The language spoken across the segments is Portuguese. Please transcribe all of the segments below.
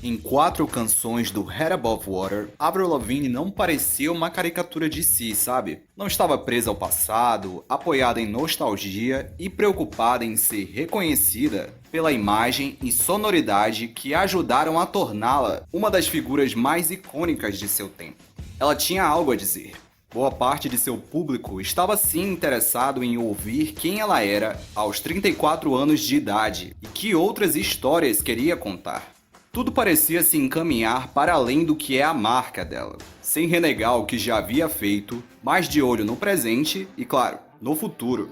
Em 4 canções do Head Above Water, Avril Lavigne não parecia uma caricatura de si, sabe? Não estava presa ao passado, apoiada em nostalgia e preocupada em ser reconhecida pela imagem e sonoridade que ajudaram a torná-la uma das figuras mais icônicas de seu tempo. Ela tinha algo a dizer. Boa parte de seu público estava sim interessado em ouvir quem ela era aos 34 anos de idade e que outras histórias queria contar. Tudo parecia se encaminhar para além do que é a marca dela, sem renegar o que já havia feito, mas de olho no presente e, claro, no futuro.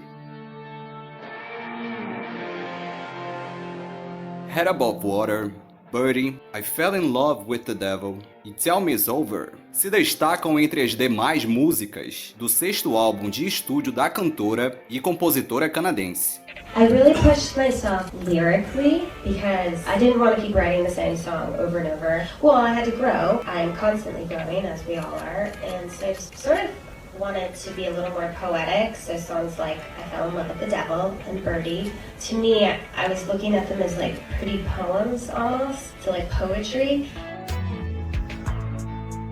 Head Above Water, Birdie, I Fell in Love with the Devil e Tell Me It's Over se destacam entre as demais músicas do 6º álbum de estúdio da cantora e compositora canadense. I really pushed myself lyrically because I didn't want to keep writing the same song over and over. Well, I had to grow. I'm constantly growing, as we all are, and so I just sort of wanted to be a little more poetic. So songs like I Fell in Love with the Devil and Birdie, to me, I was looking at them as like pretty poems almost, so like poetry.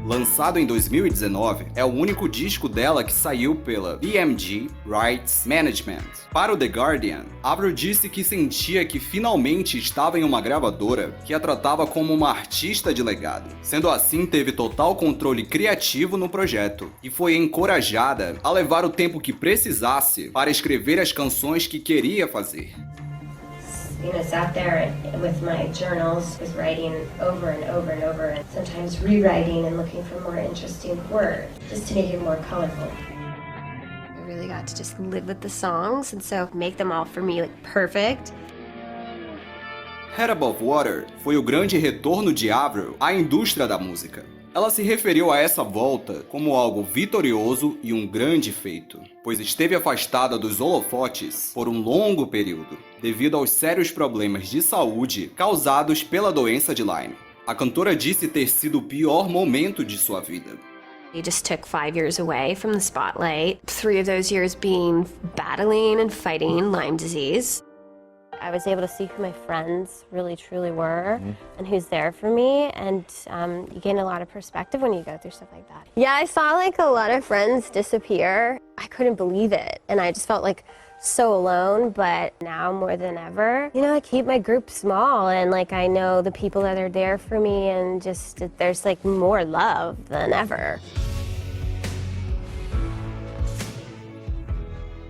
Lançado em 2019, é o único disco dela que saiu pela BMG Rights Management. Para o The Guardian, Avril disse que sentia que finalmente estava em uma gravadora que a tratava como uma artista de legado. Sendo assim, teve total controle criativo no projeto e foi encorajada a levar o tempo que precisasse para escrever as canções que queria fazer. Sat there with my journals, was writing over and over and over, and sometimes rewriting and looking for more interesting words, just to make it more colorful. I really got to just live with the songs, and so make them all for me like perfect. Head Above Water foi o grande retorno de Avril à indústria da música. Ela se referiu a essa volta como algo vitorioso e um grande feito, pois esteve afastada dos holofotes por um longo período, devido aos sérios problemas de saúde causados pela doença de Lyme. A cantora disse ter sido o pior momento de sua vida. He just took 5 years away from the spotlight, 3 of those years being battling and fighting Lyme disease. I was able to see who my friends really truly were and who's there for me, and you gain a lot of perspective when you go through stuff like that. Yeah, I saw like a lot of friends disappear. I couldn't believe it, and I just felt like so alone, but now more than ever, I keep my group small, and like I know the people that are there for me, and just there's like more love than ever.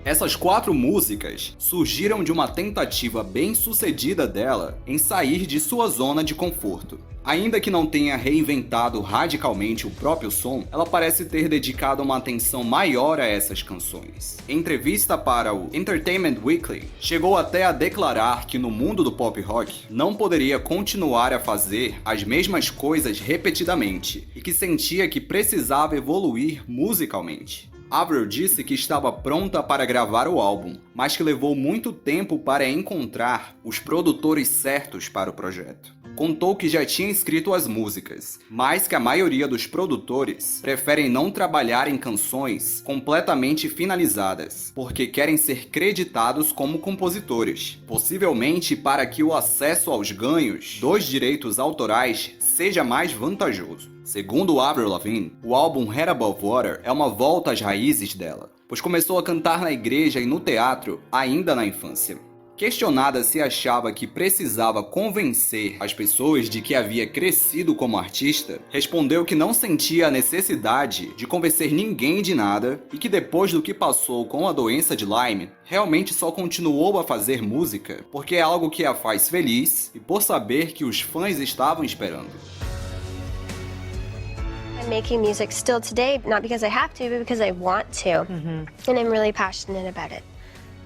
Essas 4 músicas surgiram de uma tentativa bem-sucedida dela em sair de sua zona de conforto. Ainda que não tenha reinventado radicalmente o próprio som, ela parece ter dedicado uma atenção maior a essas canções. Em entrevista para o Entertainment Weekly, chegou até a declarar que no mundo do pop rock não poderia continuar a fazer as mesmas coisas repetidamente e que sentia que precisava evoluir musicalmente. Avril disse que estava pronta para gravar o álbum, mas que levou muito tempo para encontrar os produtores certos para o projeto. Contou que já tinha escrito as músicas, mas que a maioria dos produtores preferem não trabalhar em canções completamente finalizadas, porque querem ser creditados como compositores, possivelmente para que o acesso aos ganhos dos direitos autorais seja mais vantajoso. Segundo Avril Lavigne, o álbum Head Above Water é uma volta às raízes dela, pois começou a cantar na igreja e no teatro ainda na infância. Questionada se achava que precisava convencer as pessoas de que havia crescido como artista, respondeu que não sentia a necessidade de convencer ninguém de nada e que depois do que passou com a doença de Lyme, realmente só continuou a fazer música porque é algo que a faz feliz e por saber que os fãs estavam esperando. I'm making music still today, not because I have to, but because I want to. And I'm really passionate about it.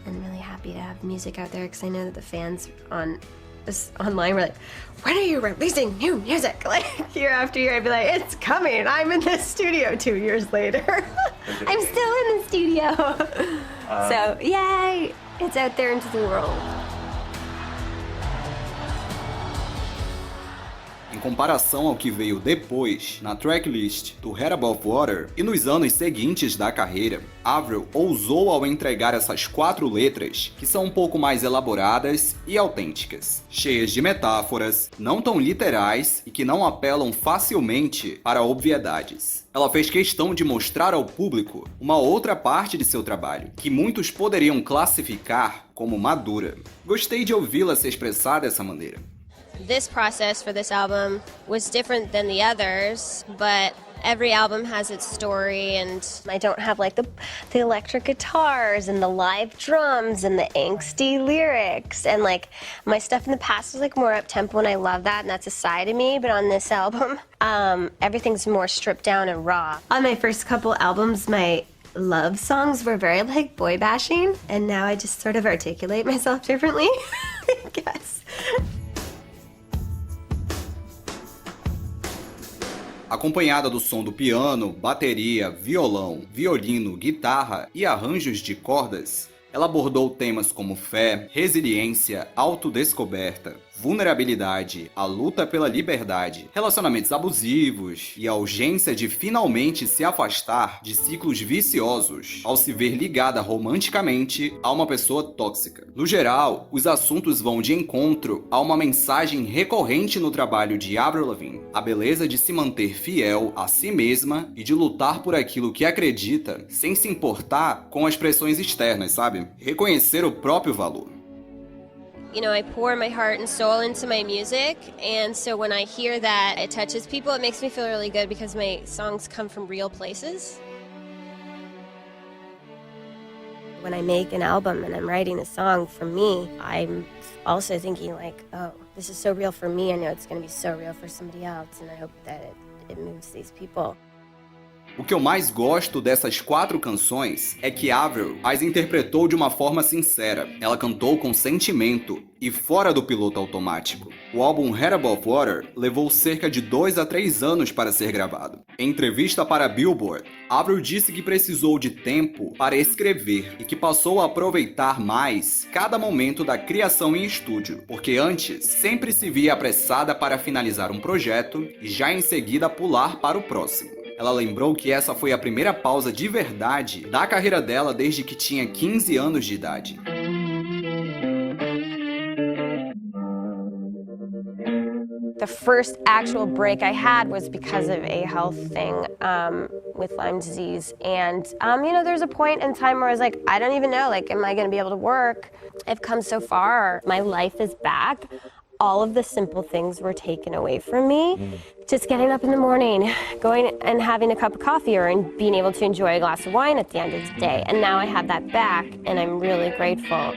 I'm really happy to have music out there because I know that the fans online were like, when are you releasing new music? Like year after year, I'd be like, it's coming. I'm in the studio 2 years later. I'm still in the studio. So yay, it's out there into the world. Em comparação ao que veio depois, na tracklist do Head Above Water e nos anos seguintes da carreira, Avril ousou ao entregar essas 4 letras que são um pouco mais elaboradas e autênticas, cheias de metáforas, não tão literais e que não apelam facilmente para obviedades. Ela fez questão de mostrar ao público uma outra parte de seu trabalho, que muitos poderiam classificar como madura. Gostei de ouvi-la se expressar dessa maneira. This process for this album was different than the others, but every album has its story, and I don't have like the electric guitars and the live drums and the angsty lyrics, and like my stuff in the past was like more up-tempo, and I love that, and that's a side of me. But on this album, everything's more stripped down and raw. On my first couple albums, my love songs were very like boy bashing, and now I just sort of articulate myself differently, I guess. Acompanhada do som do piano, bateria, violão, violino, guitarra e arranjos de cordas, ela abordou temas como fé, resiliência, autodescoberta, vulnerabilidade, a luta pela liberdade, relacionamentos abusivos e a urgência de finalmente se afastar de ciclos viciosos ao se ver ligada romanticamente a uma pessoa tóxica. No geral, os assuntos vão de encontro a uma mensagem recorrente no trabalho de Avril Lavigne: a beleza de se manter fiel a si mesma e de lutar por aquilo que acredita sem se importar com as pressões externas, sabe? Reconhecer o próprio valor. You know, I pour my heart and soul into my music, and so when I hear that it touches people, it makes me feel really good because my songs come from real places. When I make an album and I'm writing a song for me, I'm also thinking like, oh, this is so real for me, I know it's going to be so real for somebody else, and I hope that it moves these people. O que eu mais gosto dessas 4 canções é que Avril as interpretou de uma forma sincera. Ela cantou com sentimento e fora do piloto automático. O álbum Head Above Water levou cerca de 2 a 3 anos para ser gravado. Em entrevista para a Billboard, Avril disse que precisou de tempo para escrever e que passou a aproveitar mais cada momento da criação em estúdio, porque antes sempre se via apressada para finalizar um projeto e já em seguida pular para o próximo. Ela lembrou que essa foi a primeira pausa de verdade da carreira dela desde que tinha 15 anos de idade. The first actual break I had was because of a health thing with Lyme disease. And, you know, there's a point in time where I was like, I don't even know, like, am I going to be able to work? I've come so far. My life is back. All of the simple things were taken away from me. Just getting up in the morning, going and having a cup of coffee or being able to enjoy a glass of wine at the end of the day. And now I have that back, and I'm really grateful.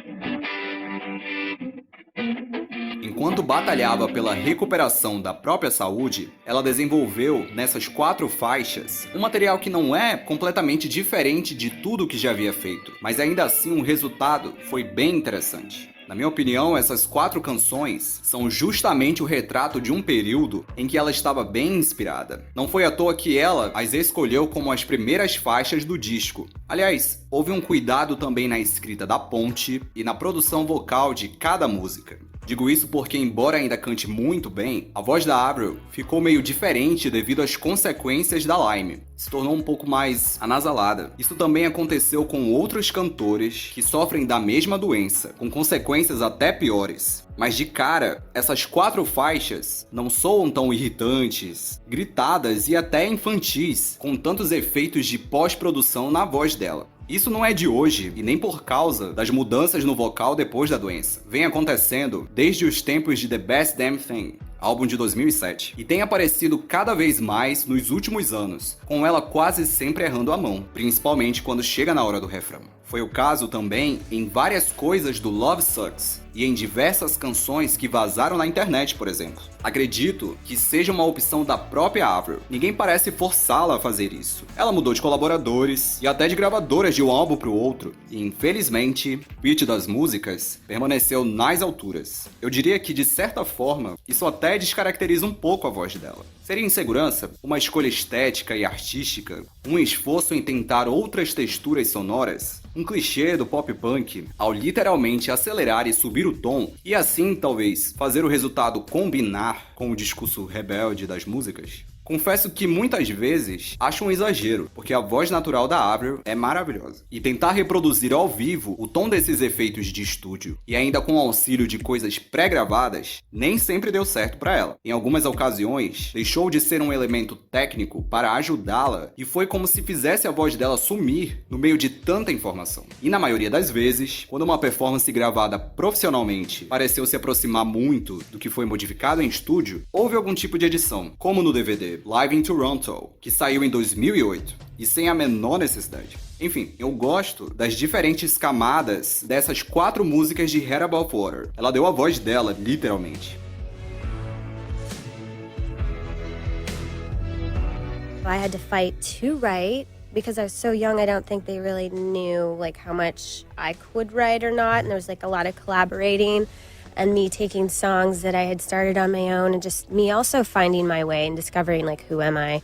Enquanto batalhava pela recuperação da própria saúde, ela desenvolveu, nessas 4 faixas, um material que não é completamente diferente de tudo que já havia feito, mas ainda assim o resultado foi bem interessante. Na minha opinião, essas 4 canções são justamente o retrato de um período em que ela estava bem inspirada. Não foi à toa que ela as escolheu como as primeiras faixas do disco. Aliás, houve um cuidado também na escrita da ponte e na produção vocal de cada música. Digo isso porque, embora ainda cante muito bem, a voz da Avril ficou meio diferente devido às consequências da Lyme. Se tornou um pouco mais anasalada. Isso também aconteceu com outros cantores que sofrem da mesma doença, com consequências até piores. Mas de cara, essas 4 faixas não soam tão irritantes, gritadas e até infantis, com tantos efeitos de pós-produção na voz dela. Isso não é de hoje, e nem por causa das mudanças no vocal depois da doença. Vem acontecendo desde os tempos de The Best Damn Thing, álbum de 2007, e tem aparecido cada vez mais nos últimos anos, com ela quase sempre errando a mão, principalmente quando chega na hora do refrão. Foi o caso também em várias coisas do Love Sucks e em diversas canções que vazaram na internet, por exemplo. Acredito que seja uma opção da própria Avril. Ninguém parece forçá-la a fazer isso. Ela mudou de colaboradores e até de gravadoras de um álbum para o outro. E infelizmente, o pitch das músicas permaneceu nas alturas. Eu diria que, de certa forma, isso até descaracteriza um pouco a voz dela. Seria insegurança? Uma escolha estética e artística? Um esforço em tentar outras texturas sonoras? Um clichê do pop punk ao literalmente acelerar e subir o tom e assim, talvez, fazer o resultado combinar com o discurso rebelde das músicas? Confesso que muitas vezes acho um exagero, porque a voz natural da Avril é maravilhosa. E tentar reproduzir ao vivo o tom desses efeitos de estúdio, e ainda com o auxílio de coisas pré-gravadas, nem sempre deu certo para ela. Em algumas ocasiões, deixou de ser um elemento técnico para ajudá-la, e foi como se fizesse a voz dela sumir no meio de tanta informação. E na maioria das vezes, quando uma performance gravada profissionalmente pareceu se aproximar muito do que foi modificado em estúdio, houve algum tipo de edição, como no DVD Live in Toronto, que saiu em 2008, e sem a menor necessidade. Enfim, eu gosto das diferentes camadas dessas 4 músicas de Head Above Water. Ela deu a voz dela, literalmente. I had to fight to write because I was so young. I don't think they really knew like how much I could write or not, and there was like a lot of collaborating. And me taking songs that I had started on my own and just me also finding my way and discovering like who am I,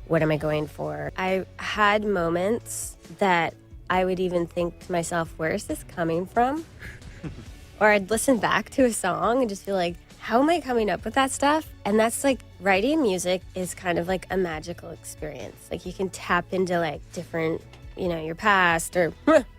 what am I going for. I had moments that I would even think to myself, where is this coming from? Or I'd listen back to a song and just feel like, how am I coming up with that stuff? And that's like writing music is kind of like a magical experience. Like you can tap into like different, you know, your past or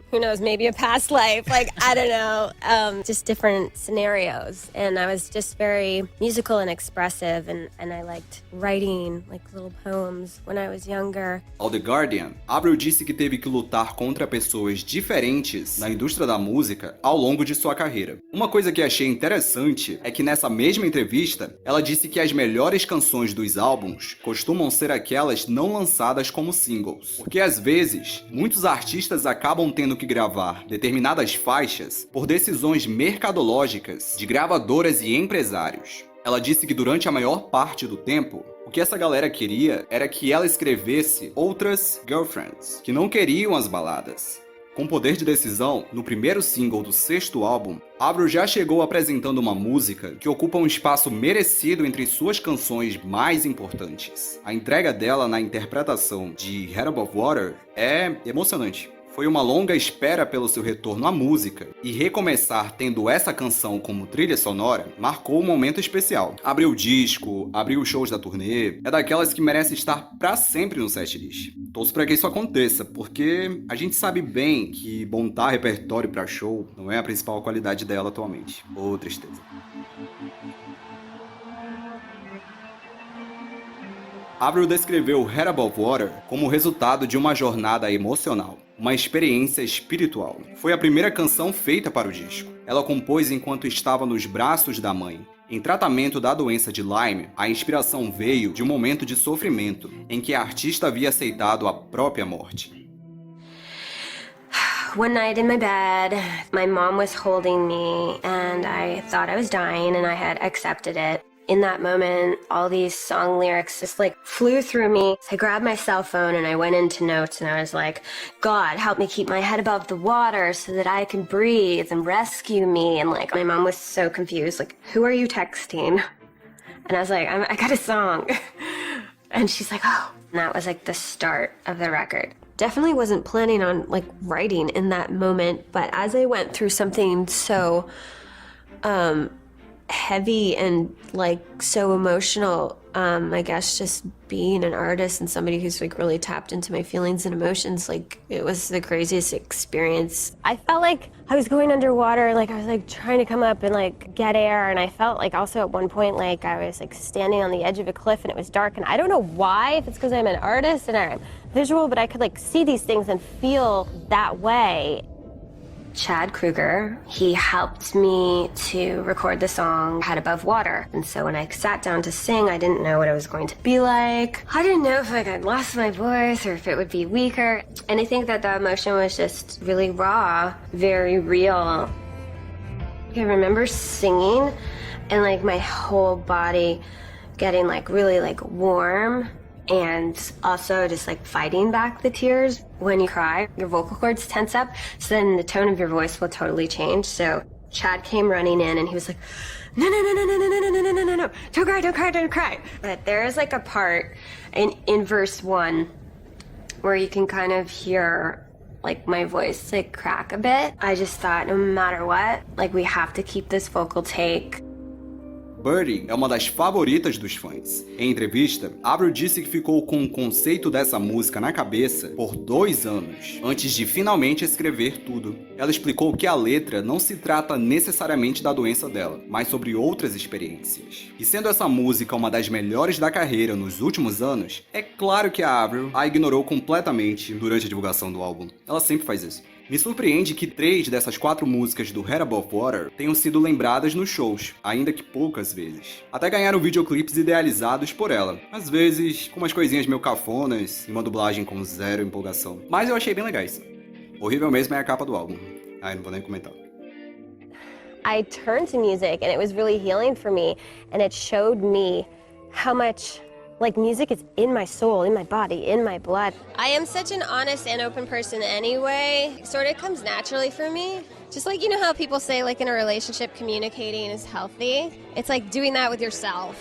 who knows, maybe a past life, like, I don't know, just different scenarios. And I was just very musical and expressive, and I liked writing, like, little poems when I was younger. Ao The Guardian, Avril disse que teve que lutar contra pessoas diferentes na indústria da música ao longo de sua carreira. Uma coisa que achei interessante é que nessa mesma entrevista, ela disse que as melhores canções dos álbuns costumam ser aquelas não lançadas como singles, porque às vezes, muitos artistas acabam tendo que gravar determinadas faixas por decisões mercadológicas de gravadoras e empresários. Ela disse que durante a maior parte do tempo, o que essa galera queria era que ela escrevesse outras girlfriends, que não queriam as baladas. Com poder de decisão, no primeiro single do 6º álbum, Avril já chegou apresentando uma música que ocupa um espaço merecido entre suas canções mais importantes. A entrega dela na interpretação de Head Above Water é emocionante. Foi uma longa espera pelo seu retorno à música, e recomeçar tendo essa canção como trilha sonora marcou um momento especial. Abriu o disco, abriu os shows da turnê, é daquelas que merece estar pra sempre no setlist. Torço pra que isso aconteça, porque a gente sabe bem que montar repertório pra show não é a principal qualidade dela atualmente. Ô, tristeza. Avril descreveu Head Above Water como resultado de uma jornada emocional, uma experiência espiritual. Foi a primeira canção feita para o disco. Ela compôs enquanto estava nos braços da mãe. Em tratamento da doença de Lyme, a inspiração veio de um momento de sofrimento em que a artista havia aceitado a própria morte. One night in my bed, my mom was holding me and I thought I was dying and I had accepted it. In that moment, all these song lyrics just like flew through me. I grabbed my cell phone and I went into notes and I was like, God, help me keep my head above the water so that I can breathe and rescue me. And like, my mom was so confused, like, who are you texting? And I was like, I got a song. And she's like, oh. And that was like the start of the record. Definitely wasn't planning on like writing in that moment, but as I went through something so, heavy and like so emotional, I guess just being an artist and somebody who's like really tapped into my feelings and emotions, like it was the craziest experience. I felt like I was going underwater, like I was like trying to come up and like get air, and I felt like also at one point like I was like standing on the edge of a cliff and it was dark, and I don't know why, if it's because I'm an artist and I'm visual, but I could like see these things and feel that way. Chad Kruger, he helped me to record the song Head Above Water. And so when I sat down to sing, I didn't know what it was going to be like. I didn't know if like I'd lost my voice or if it would be weaker. And I think that the emotion was just really raw, very real. I remember singing and like my whole body getting like really like warm, and also just like fighting back the tears. When you cry, your vocal cords tense up, so then the tone of your voice will totally change. So Chad came running in and he was like, no, no, no, no, no, no, no, no, no, no, no, no, don't cry, don't cry, don't cry. But there is like a part in verse 1 where you can kind of hear like my voice like crack a bit. I just thought, no matter what, like we have to keep this vocal take. Birdie é uma das favoritas dos fãs. Em entrevista, Avril disse que ficou com o conceito dessa música na cabeça por 2 anos, antes de finalmente escrever tudo. Ela explicou que a letra não se trata necessariamente da doença dela, mas sobre outras experiências. E sendo essa música uma das melhores da carreira nos últimos anos, é claro que a Avril a ignorou completamente durante a divulgação do álbum. Ela sempre faz isso. Me surpreende que 3 dessas 4 músicas do Head Above Water tenham sido lembradas nos shows, ainda que poucas vezes. Até ganharam videoclipes idealizados por ela, às vezes com umas coisinhas meio cafonas e uma dublagem com zero empolgação. Mas eu achei bem legais. Horrível mesmo é a capa do álbum. Não vou nem comentar. I turned to music and it was really healing for me, and it showed me how much like music is in my soul, in my body, in my blood. I am such an honest and open person anyway. It sort of comes naturally for me. Just like, you know how people say like in a relationship communicating is healthy? It's like doing that with yourself.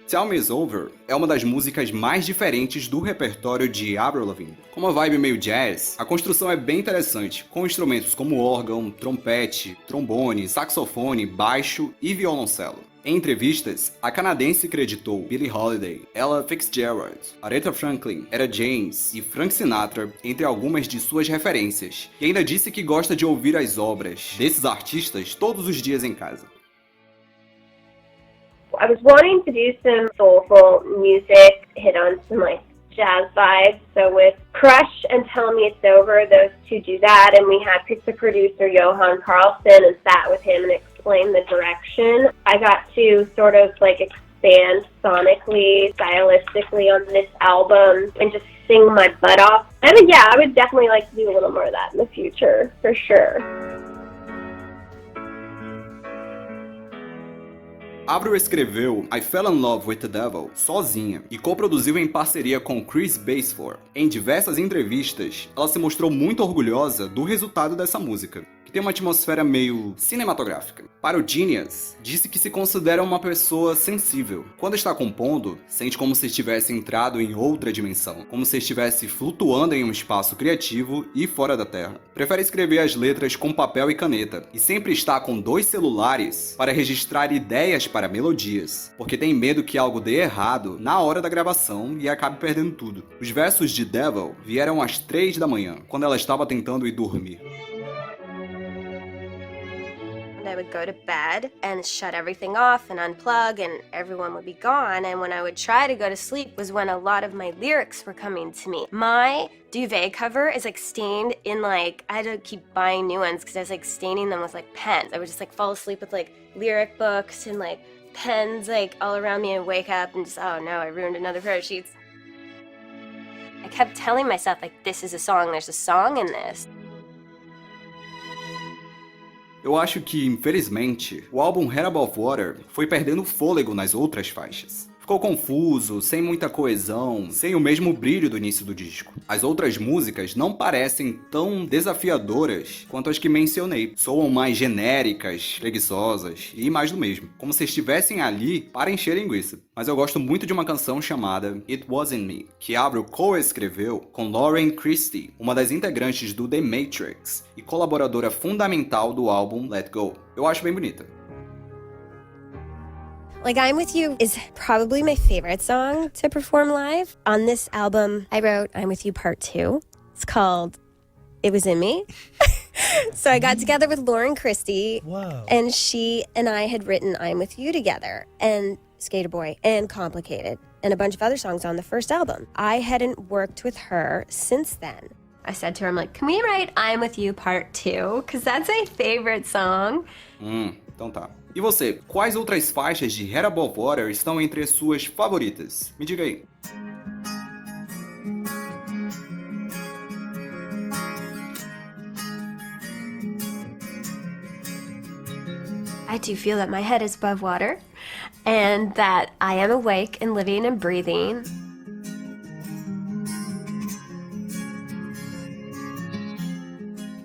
Tell Me Is Over é uma das músicas mais diferentes do repertório de Avril Lavigne. Com uma vibe meio jazz, a construção é bem interessante, com instrumentos como órgão, trompete, trombone, saxofone, baixo e violoncelo. Em entrevistas, a canadense creditou Billie Holiday, Ella Fitzgerald, Aretha Franklin, Etta James e Frank Sinatra entre algumas de suas referências, e ainda disse que gosta de ouvir as obras desses artistas todos os dias em casa. I was wanting to do some soulful music, hit on some like jazz vibes. So with Crush and Tell Me It's Over, those two do that. And we had picked the producer Johan Carlson and sat with him and explained the direction. I got to sort of like expand sonically, stylistically on this album and just sing my butt off. And yeah, I would definitely like to do a little more of that in the future, for sure. Avril escreveu I Fell in Love with the Devil sozinha e coproduziu em parceria com Chris Baseford. Em diversas entrevistas, ela se mostrou muito orgulhosa do resultado dessa música, que tem uma atmosfera meio cinematográfica. Para o Genius, disse que se considera uma pessoa sensível. Quando está compondo, sente como se tivesse entrado em outra dimensão, como se estivesse flutuando em um espaço criativo e fora da Terra. Prefere escrever as letras com papel e caneta, e sempre está com 2 celulares para registrar ideias para melodias, porque tem medo que algo dê errado na hora da gravação e acabe perdendo tudo. Os versos de Devil vieram às 3 da manhã, quando ela estava tentando ir dormir. I would go to bed and shut everything off and unplug and everyone would be gone, and when I would try to go to sleep was when a lot of my lyrics were coming to me. My duvet cover is like stained in like, I had to keep buying new ones because I was like staining them with like pens. I would just like fall asleep with like lyric books and like pens like all around me and wake up and just, oh no, I ruined another pair of sheets. I kept telling myself like, this is a song, there's a song in this. Eu acho que, infelizmente, o álbum Head Above Water foi perdendo fôlego nas outras faixas. Ficou confuso, sem muita coesão, sem o mesmo brilho do início do disco. As outras músicas não parecem tão desafiadoras quanto as que mencionei. Soam mais genéricas, preguiçosas e mais do mesmo, como se estivessem ali para encher linguiça. Mas eu gosto muito de uma canção chamada It Wasn't Me, que Avril co-escreveu com Lauren Christy, uma das integrantes do The Matrix e colaboradora fundamental do álbum Let Go. Eu acho bem bonita. Like, I'm With You is probably my favorite song to perform live. On this album, I wrote I'm With You Part 2. It's called It Was In Me. So I got together with Lauren Christy. Wow. And she and I had written I'm With You together, and Skater Boy, and Complicated, and a bunch of other songs on the first album. I hadn't worked with her since then. I said to her, I'm like, can we write I'm With You Part 2? Because that's my favorite song. Então tá. E você, quais outras faixas de Head Above Water estão entre as suas favoritas? Me diga aí. I do feel that my head is above water and that I am awake and living and breathing.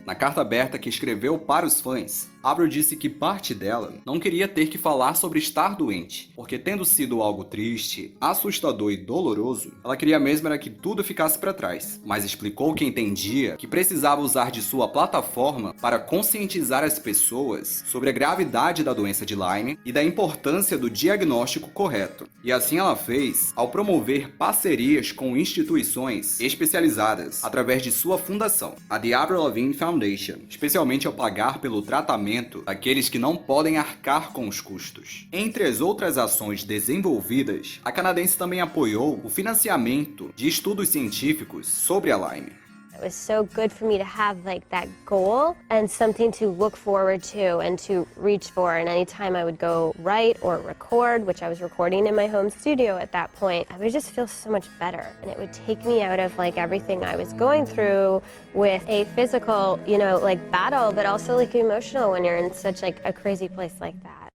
Na Na carta aberta que escreveu para os fãs, Avril disse que parte dela não queria ter que falar sobre estar doente, porque tendo sido algo triste, assustador e doloroso, ela queria mesmo era que tudo ficasse para trás, mas explicou que entendia que precisava usar de sua plataforma para conscientizar as pessoas sobre a gravidade da doença de Lyme e da importância do diagnóstico correto. E assim ela fez ao promover parcerias com instituições especializadas através de sua fundação, a The Avril Lavigne Foundation, especialmente ao pagar pelo tratamento daqueles que não podem arcar com os custos. Entre as outras ações desenvolvidas, a canadense também apoiou o financiamento de estudos científicos sobre a Lyme. It was so good for me to have like that goal and something to look forward to and to reach for. And anytime I would go write or record, which I was recording in my home studio at that point, I would just feel so much better. And it would take me out of like everything I was going through with a physical, like battle, but also like emotional when you're in such like a crazy place like that.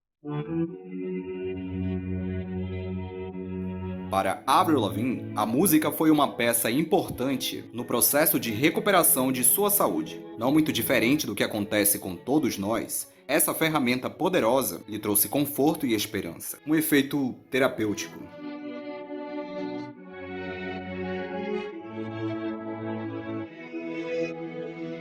Para Avril Lavigne, a música foi uma peça importante no processo de recuperação de sua saúde. Não muito diferente do que acontece com todos nós, essa ferramenta poderosa lhe trouxe conforto e esperança, um efeito terapêutico.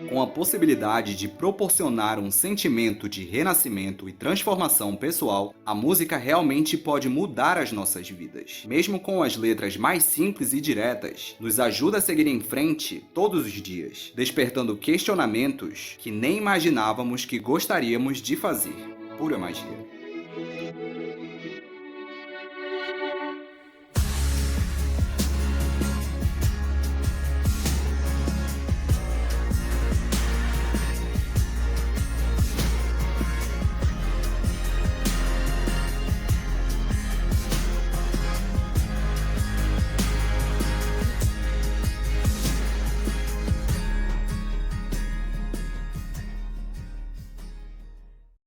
Com a possibilidade de proporcionar um sentimento de renascimento e transformação pessoal, a música realmente pode mudar as nossas vidas. Mesmo com as letras mais simples e diretas, nos ajuda a seguir em frente todos os dias, despertando questionamentos que nem imaginávamos que gostaríamos de fazer. Pura magia.